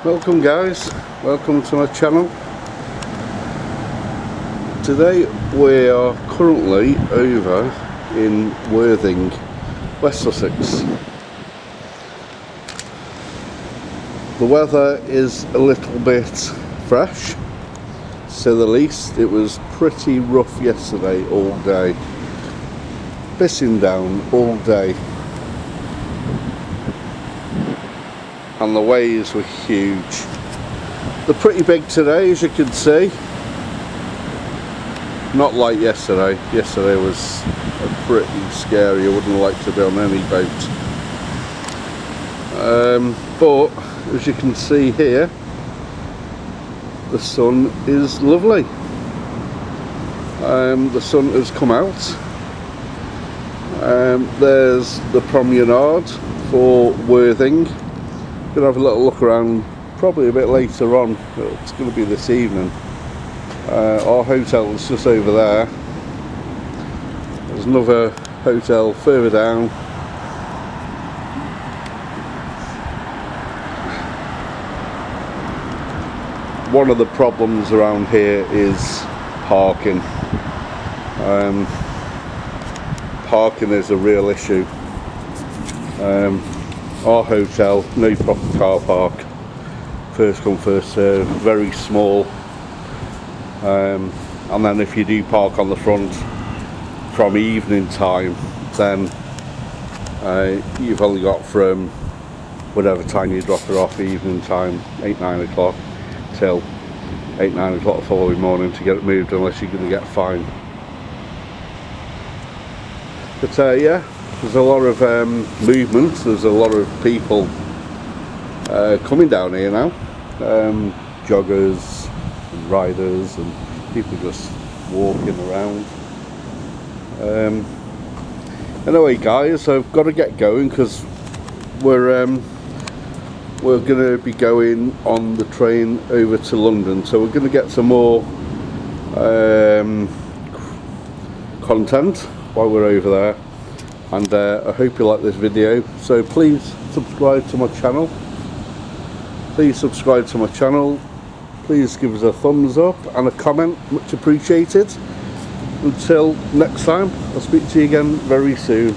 Welcome guys, welcome to my channel. Today we are currently over in Worthing, West Sussex. The weather is a little bit fresh, to say the least. It was pretty rough yesterday all day, pissing down all day. And the waves were huge. They're pretty big today, as you can see. Not like yesterday. Yesterday was pretty scary. I wouldn't like to be on any boat. But as you can see here, the sun is lovely. The sun has come out. There's the promenade for Worthing. Gonna have a little look around probably a bit later on. It's going to be this evening. Our hotel is just over there. There's another hotel further down. One of the problems around here is parking. Parking is a real issue. Our hotel, no proper car park, first come first serve, very small, and then if you do park on the front from evening time, then you've only got from whatever time you drop it off, evening time, 8-9 o'clock, till 8-9 o'clock the following morning to get it moved, unless you're going to get fined. But yeah, there's a lot of movement, there's a lot of people coming down here now, joggers and riders and people just walking around. Anyway guys, I've got to get going because we're going to be going on the train over to London, so we're going to get some more content while we're over there. And I hope you like this video, so please subscribe to my channel. Please give us a thumbs up and a comment, much appreciated. Until next time, I'll speak to you again very soon.